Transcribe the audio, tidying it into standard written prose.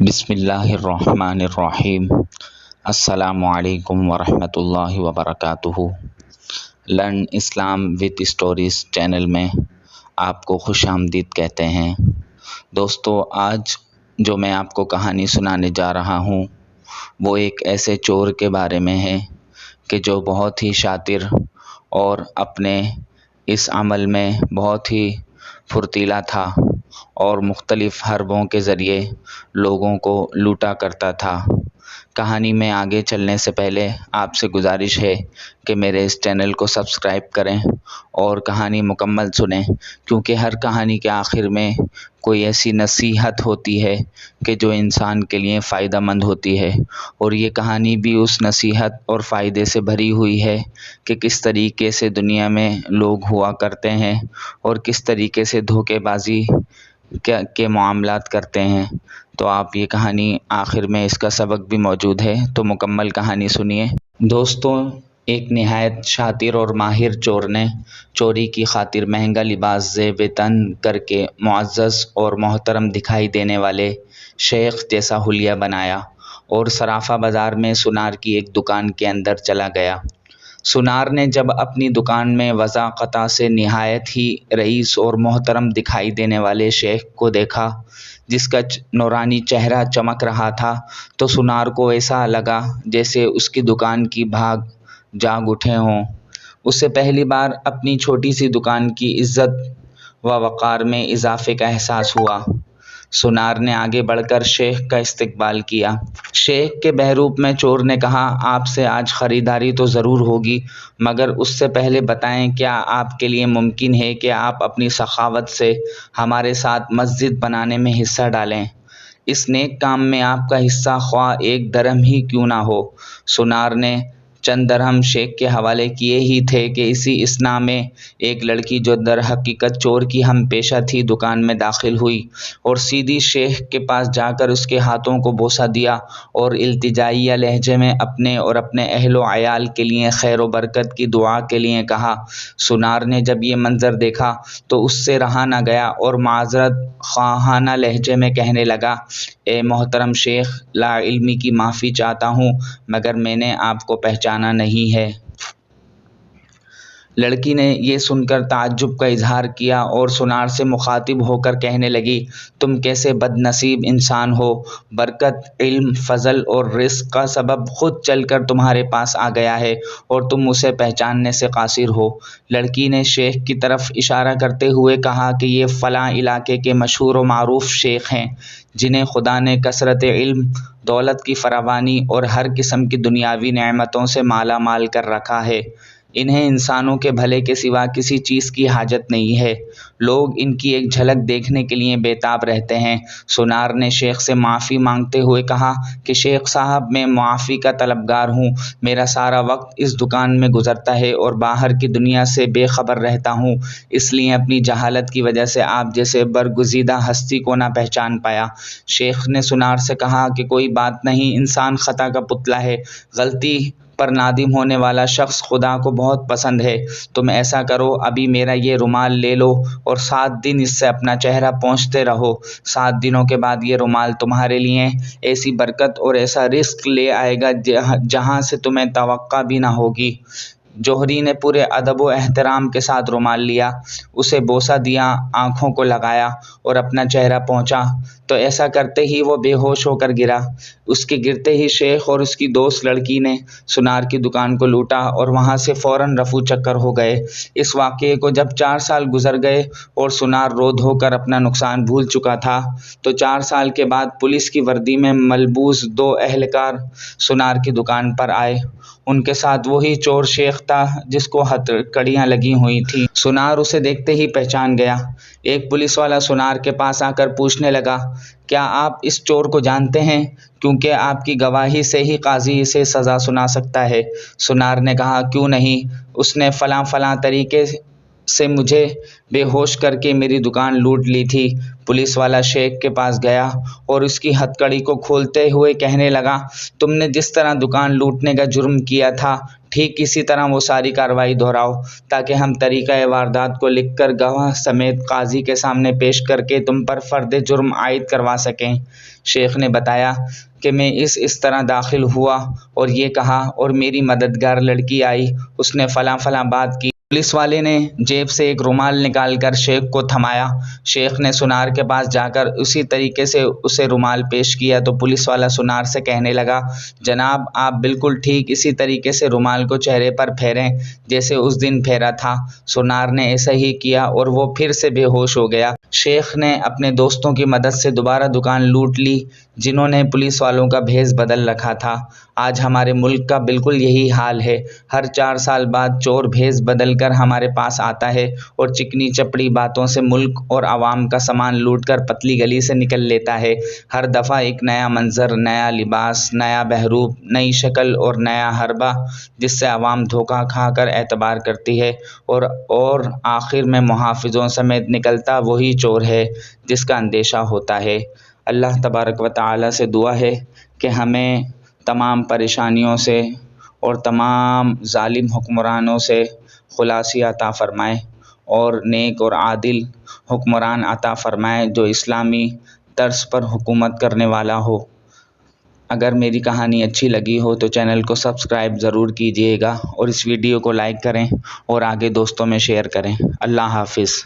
بسم اللہ الرحمن الرحیم۔ السلام علیکم ورحمۃ اللہ وبرکاتہ۔ Learn Islam with stories channel میں آپ کو خوش آمدید کہتے ہیں۔ دوستو، آج جو میں آپ کو کہانی سنانے جا رہا ہوں وہ ایک ایسے چور کے بارے میں ہے کہ جو بہت ہی شاطر اور اپنے اس عمل میں بہت ہی پھرتیلا تھا اور مختلف حربوں کے ذریعے لوگوں کو لوٹا کرتا تھا۔ کہانی میں آگے چلنے سے پہلے آپ سے گزارش ہے کہ میرے اس چینل کو سبسکرائب کریں اور کہانی مکمل سنیں، کیونکہ ہر کہانی کے آخر میں کوئی ایسی نصیحت ہوتی ہے کہ جو انسان کے لیے فائدہ مند ہوتی ہے، اور یہ کہانی بھی اس نصیحت اور فائدے سے بھری ہوئی ہے کہ کس طریقے سے دنیا میں لوگ ہوا کرتے ہیں اور کس طریقے سے دھوکے بازی کے معاملات کرتے ہیں۔ تو آپ یہ کہانی آخر میں اس کا سبق بھی موجود ہے، تو مکمل کہانی سنیے۔ دوستوں، ایک نہایت شاطر اور ماہر چور نے چوری کی خاطر مہنگا لباس زیب تن کر کے معزز اور محترم دکھائی دینے والے شیخ جیسا حلیہ بنایا اور صرافہ بازار میں سونار کی ایک دکان کے اندر چلا گیا۔ سونار نے جب اپنی دکان میں وضاقتہ سے نہایت ہی رئیس اور محترم دکھائی دینے والے شیخ کو دیکھا جس کا نورانی چہرہ چمک رہا تھا، تو سونار کو ایسا لگا جیسے اس کی دکان کی بھاگ جاگ اٹھے ہوں۔ اسے پہلی بار اپنی چھوٹی سی دکان کی عزت و وقار میں اضافے کا احساس ہوا۔ سونار نے آگے بڑھ کر شیخ کا استقبال کیا۔ شیخ کے بحروپ میں چور نے کہا، آپ سے آج خریداری تو ضرور ہوگی، مگر اس سے پہلے بتائیں کیا آپ کے لیے ممکن ہے کہ آپ اپنی سخاوت سے ہمارے ساتھ مسجد بنانے میں حصہ ڈالیں؟ اس نیک کام میں آپ کا حصہ خواہ ایک درہم ہی کیوں نہ ہو۔ سونار نے چند درہم شیخ کے حوالے کیے ہی تھے کہ اسی اثنا میں ایک لڑکی جو در حقیقت چور کی ہم پیشہ تھی دکان میں داخل ہوئی اور سیدھی شیخ کے پاس جا کر اس کے ہاتھوں کو بوسہ دیا اور التجائیہ لہجے میں اپنے اور اپنے اہل و عیال کے لیے خیر و برکت کی دعا کے لیے کہا۔ سونار نے جب یہ منظر دیکھا تو اس سے رہا نہ گیا اور معذرت خواہانہ لہجے میں کہنے لگا، اے محترم شیخ، لا علمی کی معافی چاہتا ہوں، مگر میں نے آپ کو پہچانا نہیں ہے۔ لڑکی نے یہ سن کر تعجب کا اظہار کیا اور سونار سے مخاطب ہو کر کہنے لگی، تم کیسے بد نصیب انسان ہو، برکت، علم، فضل اور رزق کا سبب خود چل کر تمہارے پاس آ گیا ہے اور تم اسے پہچاننے سے قاصر ہو۔ لڑکی نے شیخ کی طرف اشارہ کرتے ہوئے کہا کہ یہ فلاں علاقے کے مشہور و معروف شیخ ہیں جنہیں خدا نے کثرت علم، دولت کی فراوانی اور ہر قسم کی دنیاوی نعمتوں سے مالا مال کر رکھا ہے۔ انہیں انسانوں کے بھلے کے سوا کسی چیز کی حاجت نہیں ہے۔ لوگ ان کی ایک جھلک دیکھنے کے لیے بے تاب رہتے ہیں۔ سونار نے شیخ سے معافی مانگتے ہوئے کہا کہ شیخ صاحب، میں معافی کا طلبگار ہوں۔ میرا سارا وقت اس دکان میں گزرتا ہے اور باہر کی دنیا سے بے خبر رہتا ہوں، اس لیے اپنی جہالت کی وجہ سے آپ جیسے برگزیدہ ہستی کو نہ پہچان پایا۔ شیخ نے سونار سے کہا کہ کوئی بات نہیں، انسان خطا کا پتلا ہے، غلطی پر نادم ہونے والا شخص خدا کو بہت پسند ہے۔ تم ایسا کرو، ابھی میرا یہ رومال لے لو اور 7 دن اس سے اپنا چہرہ پوچھتے رہو۔ 7 دنوں کے بعد یہ رومال تمہارے لیے ایسی برکت اور ایسا رزق لے آئے گا جہاں سے تمہیں توقع بھی نہ ہوگی۔ جوہری نے پورے ادب و احترام کے ساتھ رومال لیا، اسے بوسہ دیا، آنکھوں کو لگایا اور اپنا چہرہ پوچھا تو ایسا کرتے ہی وہ بے ہوش ہو کر گرا۔ اس کے گرتے ہی شیخ اور اس کی دوست لڑکی نے سونار کی دکان کو لوٹا اور وہاں سے فوراً رفو چکر ہو گئے۔ اس واقعے کو جب 4 سال گزر گئے اور سونار رو دھو کر اپنا نقصان بھول چکا تھا تو 4 سال کے بعد پولیس کی وردی میں ملبوس 2 اہلکار سونار کی دکان پر آئے۔ ان کے ساتھ وہی چور شیخ تھا جس کو ہتھکڑیاں لگی ہوئی تھیں۔ سونار اسے دیکھتے ہی پہچان گیا۔ ایک پولیس والا سونار کے پاس آ کر پوچھنے لگا، کیا آپ اس چور کو جانتے ہیں؟ کیونکہ آپ کی گواہی سے ہی قاضی اسے سزا سنا سکتا ہے۔ سونار نے کہا، کیوں نہیں، اس نے فلاں طریقے سے مجھے بے ہوش کر کے میری دکان لوٹ لی تھی۔ پولیس والا شیخ کے پاس گیا اور اس کی ہتھکڑی کو کھولتے ہوئے کہنے لگا، تم نے جس طرح دکان لوٹنے کا جرم کیا تھا ٹھیک اسی طرح وہ ساری کارروائی دہراؤ، تاکہ ہم طریقہ واردات کو لکھ کر گواہ سمیت قاضی کے سامنے پیش کر کے تم پر فرد جرم عائد کروا سکیں۔ شیخ نے بتایا کہ میں اس طرح داخل ہوا اور یہ کہا، اور میری مددگار لڑکی آئی، اس نے فلاں فلاں بات کی۔ پولیس والے نے جیب سے ایک رومال نکال کر شیخ کو تھمایا۔ شیخ نے سونار کے پاس جا کر اسی طریقے سے اسے رومال پیش کیا تو پولیس والا سونار سے کہنے لگا، جناب آپ بالکل ٹھیک اسی طریقے سے رومال کو چہرے پر پھیریں جیسے اس دن پھیرا تھا۔ سونار نے ایسا ہی کیا اور وہ پھر سے بے ہوش ہو گیا۔ شیخ نے اپنے دوستوں کی مدد سے دوبارہ دکان لوٹ لی، جنہوں نے پولیس والوں کا بھیس بدل رکھا تھا۔ آج ہمارے ملک کا بالکل یہی حال ہے۔ ہر 4 سال بعد چور بھیس بدل کر ہمارے پاس آتا ہے اور چکنی چپڑی باتوں سے ملک اور عوام کا سامان لوٹ کر پتلی گلی سے نکل لیتا ہے۔ ہر دفعہ ایک نیا منظر، نیا لباس، نیا بہروپ، نئی شکل اور نیا حربہ، جس سے عوام دھوکہ کھا کر اعتبار کرتی ہے اور آخر میں محافظوں سمیت نکلتا وہی چور ہے جس کا اندیشہ ہوتا ہے۔ اللہ تبارک و تعالی سے دعا ہے کہ ہمیں تمام پریشانیوں سے اور تمام ظالم حکمرانوں سے خلاصی عطا فرمائے اور نیک اور عادل حکمران عطا فرمائے جو اسلامی طرز پر حکومت کرنے والا ہو۔ اگر میری کہانی اچھی لگی ہو تو چینل کو سبسکرائب ضرور کیجیے گا اور اس ویڈیو کو لائک کریں اور آگے دوستوں میں شیئر کریں۔ اللہ حافظ۔